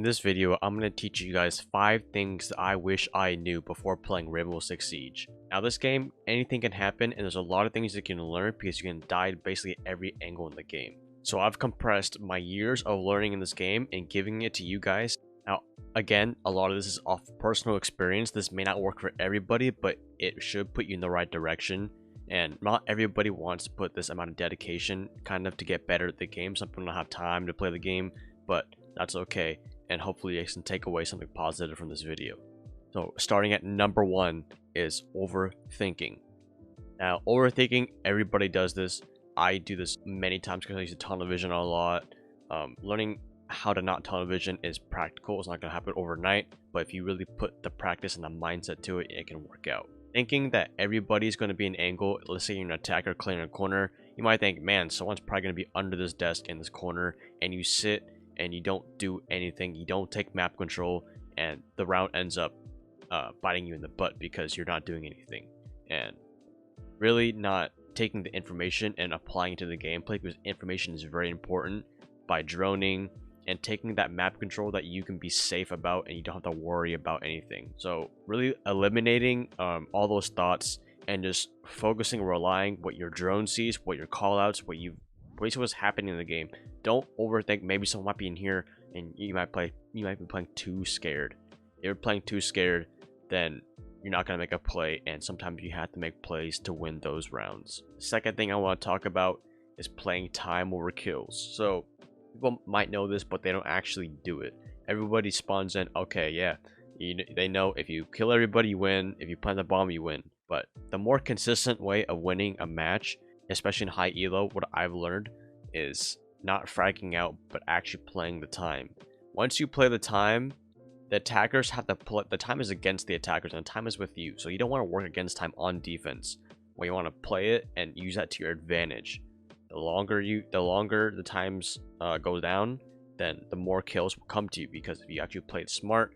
In this video, I'm going to teach you guys 5 things that I wish I knew before playing Rainbow Six Siege. Now this game, anything can happen and there's a lot of things you can learn because you can die at basically every angle in the game. So I've compressed my years of learning in this game and giving it to you guys. Now again, a lot of this is off personal experience. This may not work for everybody, but it should put you in the right direction. And not everybody wants to put this amount of dedication kind of to get better at the game. Some people don't have time to play the game, but that's okay. And hopefully you can take away something positive from this video. So starting at number 1 is overthinking. Now overthinking, everybody does this. I do this many times because I use tunnel vision a lot. Learning how to not tunnel vision is practical. It's not going to happen overnight, but if you really put the practice and the mindset to it, it can work out. Thinking that everybody's going to be an angle, let's say you're an attacker clearing a corner, you might think, man, someone's probably going to be under this desk in this corner, and you sit and you don't do anything, you don't take map control, and the round ends up biting you in the butt because you're not doing anything. And really not taking the information and applying it to the gameplay, because information is very important, by droning and taking that map control that you can be safe about and you don't have to worry about anything. So really eliminating all those thoughts and just focusing, relying what your drone sees, what your callouts, what you basically what's happening in the game. Don't overthink. Maybe someone might be in here and you might be playing too scared. If you're playing too scared, then you're not going to make a play, and sometimes you have to make plays to win those rounds. The second thing I want to talk about is playing time over kills. So people might know this, but they don't actually do it. Everybody spawns in, okay, yeah, they know if you kill everybody, you win. If you plant the bomb, you win. But the more consistent way of winning a match, especially in high elo, what I've learned is not fragging out, but actually playing the time. Once you play the time, the attackers have to play. The time is against the attackers, and the time is with you. So you don't want to work against time on defense. Well, you want to play it and use that to your advantage. The longer the times go down, then the more kills will come to you, because if you actually play it smart,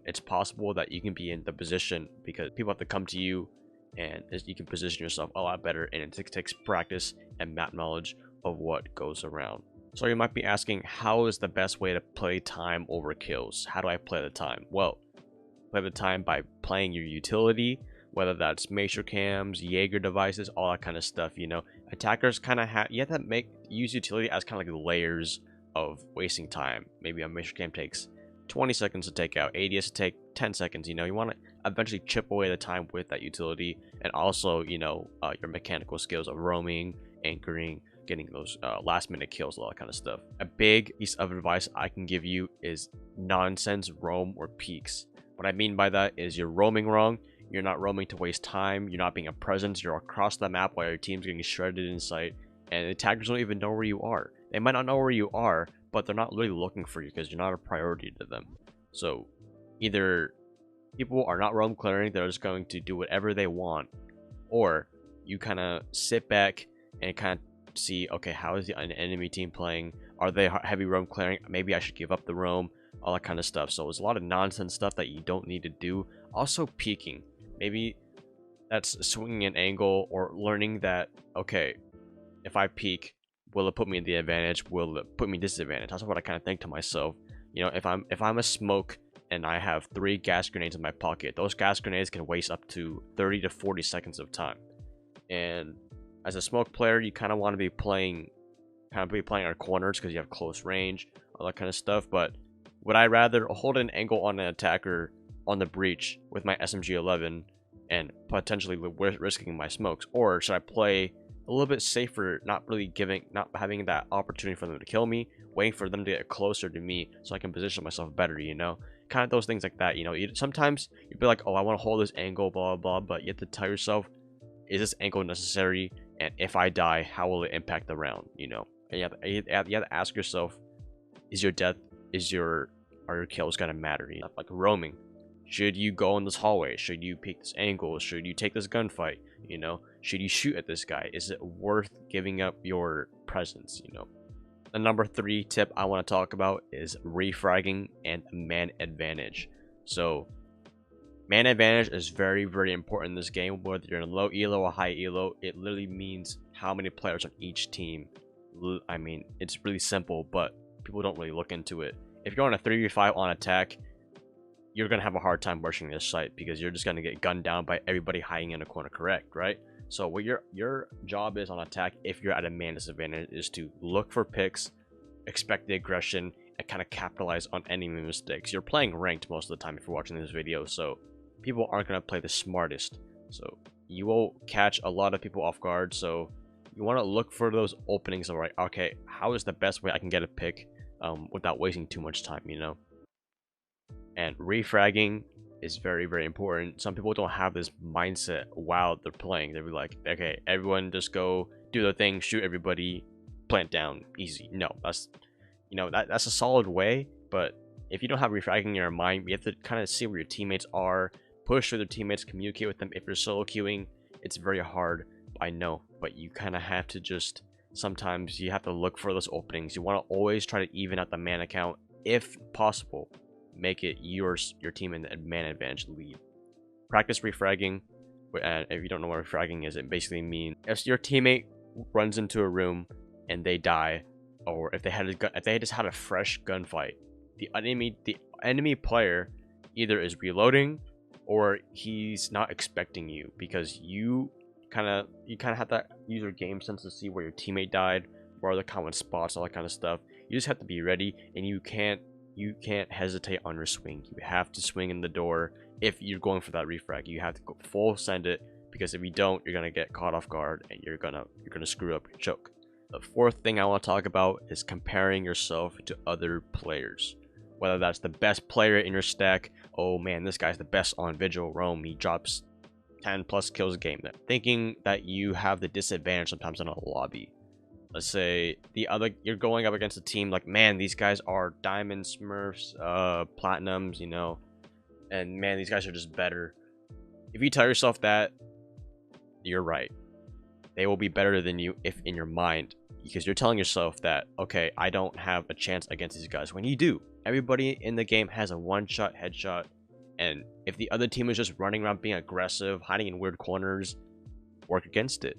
it's possible that you can be in the position, because people have to come to you, and you can position yourself a lot better, and it takes practice and map knowledge of what goes around. So you might be asking, how is the best way to play time over kills? How do I play the time? Well, play the time by playing your utility, whether that's Macer cams, Jaeger devices, all that kind of stuff. You know, attackers kind of you have to use utility as kind of like layers of wasting time. Maybe a Macer cam takes 20 seconds to take out, ADS to take 10 seconds. You know, you want to eventually chip away the time with that utility, and also, you know, your mechanical skills of roaming, anchoring, getting those last minute kills, all that kind of stuff. A big piece of advice I can give you is nonsense roam or peeks. What I mean by that is you're roaming wrong. You're not roaming to waste time. You're not being a presence. You're across the map while your team's getting shredded in sight, and the attackers don't even know where you are. They might not know where you are, but they're not really looking for you because you're not a priority to them. So either people are not roam clearing, they're just going to do whatever they want, or you kind of sit back and kind of see, okay, how is an enemy team playing? Are they heavy roam clearing? Maybe I should give up the roam, all that kind of stuff. So there's a lot of nonsense stuff that you don't need to do. Also peeking, maybe that's swinging an angle, or learning that, okay, if I peek, will it put me in the advantage? Will it put me in disadvantage? That's what I kind of think to myself. You know, if I'm a smoke and I have 3 gas grenades in my pocket, those gas grenades can waste up to 30 to 40 seconds of time. And as a smoke player, you kind of want to be playing our corners because you have close range, all that kind of stuff. But would I rather hold an angle on an attacker on the breach with my SMG-11 and potentially risking my smokes, or should I play a little bit safer, not having that opportunity for them to kill me, waiting for them to get closer to me so I can position myself better? You know, kind of those things like that. You know, sometimes you'd be like, oh, I want to hold this angle, blah blah blah, but you have to tell yourself, is this angle necessary? And if I die, how will it impact the round? You know, and you have to ask yourself, is your death, are your kills gonna matter? You know, like roaming, should you go in this hallway? Should you peek this angle? Should you take this gunfight? You know, should you shoot at this guy? Is it worth giving up your presence? You know. The number 3 tip I want to talk about is refragging and man advantage. So man advantage is very, very important in this game. Whether you're in low elo or high elo, it literally means how many players on each team. I mean, it's really simple, but people don't really look into it. if you're on a 3v5 on attack, you're gonna have a hard time rushing this site because you're just gonna get gunned down by everybody hiding in a corner, correct, right? So what your job is on attack, if you're at a man disadvantage, is to look for picks, expect the aggression, and kind of capitalize on enemy mistakes. You're playing ranked most of the time if you're watching this video, so people aren't gonna play the smartest. So you will catch a lot of people off guard. So you want to look for those openings of, right, okay, how is the best way I can get a pick without wasting too much time, you know? And refragging is very, very important. Some people don't have this mindset while they're playing. They'll be like, okay, everyone just go do the thing, shoot everybody, plant down, easy. No, that's, you know, that's a solid way, but if you don't have refragging in your mind, you have to kind of see where your teammates are, push with their teammates, communicate with them. If you're solo queuing, it's very hard, I know, but you kind of have to just, sometimes you have to look for those openings. You want to always try to even out the man account if possible. Make it your team in the man advantage lead. Practice refragging. And if you don't know what refragging is, it basically means if your teammate runs into a room and they die, or if they just had a fresh gunfight, the enemy player either is reloading or he's not expecting you, because you kind of have to use your game sense to see where your teammate died, where are the common spots, all that kind of stuff. You just have to be ready, and you can't hesitate on your swing. You have to swing in the door if you're going for that refrag. You have to go full send it, because if you don't, you're gonna get caught off guard and you're gonna screw up your choke. The fourth thing I want to talk about is comparing yourself to other players. Whether that's the best player in your stack, oh man, this guy's the best on Vigil Roam, he drops 10 plus kills a game. Thinking that you have the disadvantage sometimes in a lobby. Let's say you're going up against a team like, man, these guys are diamond smurfs, platinums, you know, and man, these guys are just better. If you tell yourself that, you're right. They will be better than you if in your mind, because you're telling yourself that, okay, I don't have a chance against these guys, when you do. Everybody in the game has a one-shot headshot, and if the other team is just running around being aggressive, hiding in weird corners, work against it.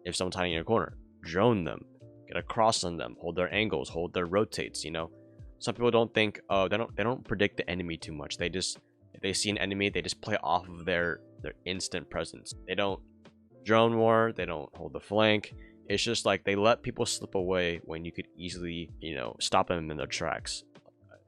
If someone's hiding in a corner, drone them, get a cross on them, hold their angles, hold their rotates, you know. Some people don't think, oh, they don't predict the enemy too much. They just, if they see an enemy, they just play off of their instant presence. They don't drone war, they don't hold the flank. It's just like they let people slip away when you could easily, you know, stop them in their tracks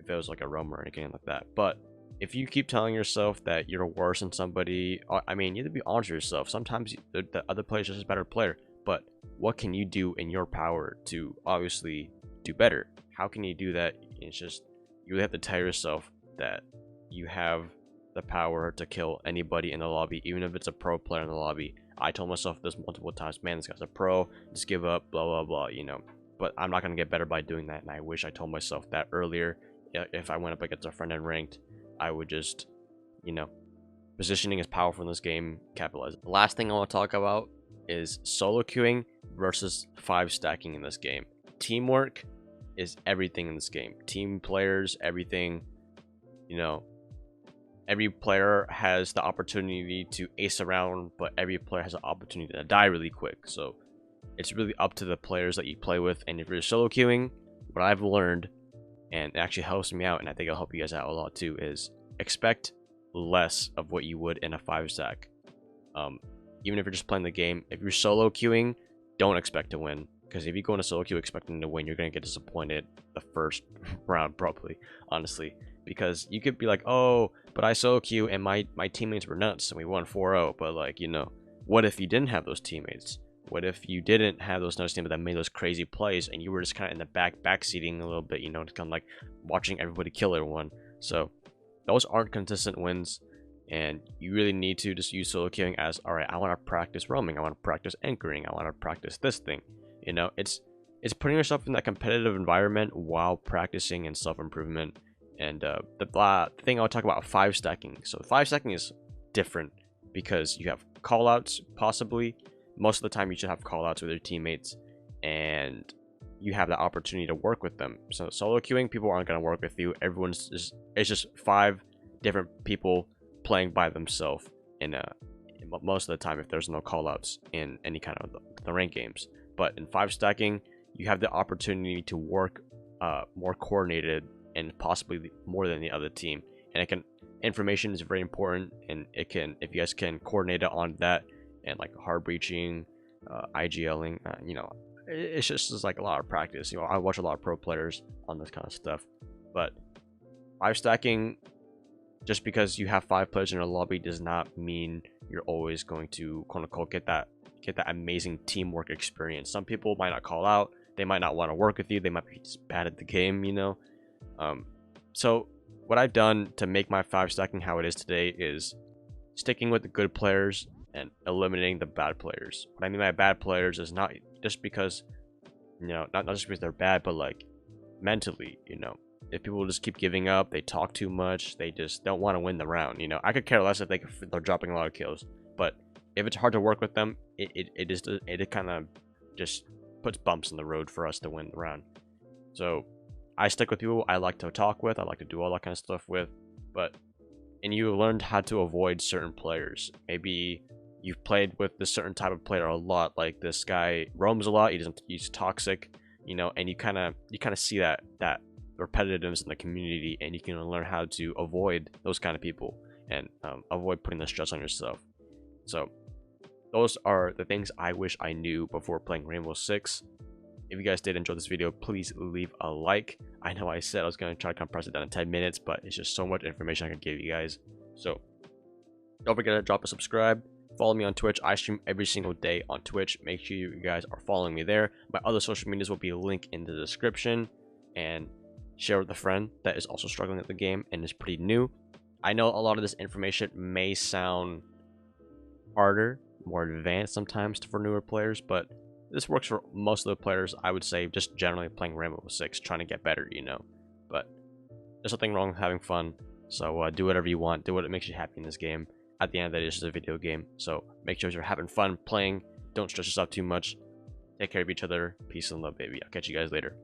if it was like a roamer or anything like that. But if you keep telling yourself that you're worse than somebody, I mean, you have to be honest with yourself. Sometimes the other player is just a better player, but what can you do in your power to obviously do better? How can you do that? It's just, you really have to tell yourself that you have the power to kill anybody in the lobby, even if it's a pro player in the lobby. I told myself this multiple times, man, this guy's a pro, just give up, blah, blah, blah, you know. But I'm not going to get better by doing that, and I wish I told myself that earlier. If I went up against a friend in ranked, I would just, you know, positioning is powerful in this game, capitalize. The last thing I want to talk about is solo queuing versus 5 stacking in this game. Teamwork is everything in this game. Team players, everything, you know. Every player has the opportunity to ace around, but every player has an opportunity to die really quick. So it's really up to the players that you play with. And if you're solo queuing, what I've learned, and it actually helps me out, and I think it'll help you guys out a lot too, is expect less of what you would in a 5 stack. Even if you're just playing the game, if you're solo queuing, don't expect to win. Because if you go in a solo queue expecting to win, you're going to get disappointed the first round, probably, honestly. Because you could be like, oh, but I solo queue and my teammates were nuts and we won 4-0. But, like, you know, what if you didn't have those teammates? What if you didn't have those nuts teammates that made those crazy plays and you were just kind of in the backseating a little bit, you know, to kind of like watching everybody kill everyone? So those aren't consistent wins, and you really need to just use solo queuing as, all right, I want to practice roaming, I want to practice anchoring, I want to practice this thing. You know, it's putting yourself in that competitive environment while practicing and self-improvement. And the thing I'll talk about, 5 stacking. So 5 stacking is different because you have callouts, possibly. Most of the time you should have callouts with your teammates, and you have the opportunity to work with them. So solo queuing, people aren't going to work with you. It's just 5 different people playing by themselves in most of the time if there's no callouts in any kind of the rank games. But in 5 stacking, you have the opportunity to work more coordinated and possibly more than the other team. And it can information is very important, and it can, if you guys can coordinate it on that, and like hard breaching, IGLing, it's just like a lot of practice. I watch a lot of pro players on this kind of stuff. But 5 stacking, just because you have 5 players in a lobby does not mean you're always going to quote unquote get that amazing teamwork experience. Some people might not call out, they might not want to work with you, they might be just bad at the game, so what I've done to make my 5 stacking how it is today is sticking with the good players and eliminating the bad players. What I mean by bad players is not just because, not just because they're bad, but like mentally, if people just keep giving up, they talk too much, they just don't want to win the round. I could care less if they're dropping a lot of kills, but if it's hard to work with them, it kind of just puts bumps in the road for us to win the round. So I stick with people I like to talk with, I like to do all that kind of stuff with, and you learned how to avoid certain players. Maybe you've played with this certain type of player a lot, like this guy roams a lot, he's toxic, and you kind of see that repetitiveness in the community, and you can learn how to avoid those kind of people and avoid putting the stress on yourself. So those are the things I wish I knew before playing Rainbow Six. If you guys did enjoy this video, please leave a like. I know I said I was going to try to compress it down to 10 minutes, but it's just so much information I can give you guys. So don't forget to drop a subscribe. Follow me on Twitch. I stream every single day on Twitch. Make sure you guys are following me there. My other social medias will be linked in the description. And share with a friend that is also struggling at the game and is pretty new. I know a lot of this information may sound harder, more advanced sometimes for newer players, but this works for most of the players, I would say, just generally playing Rainbow Six, trying to get better, But there's nothing wrong with having fun, so do whatever you want, do what makes you happy in this game. At the end of the day, it's just a video game, so make sure you're having fun playing, don't stress yourself too much, take care of each other, peace and love, baby. I'll catch you guys later.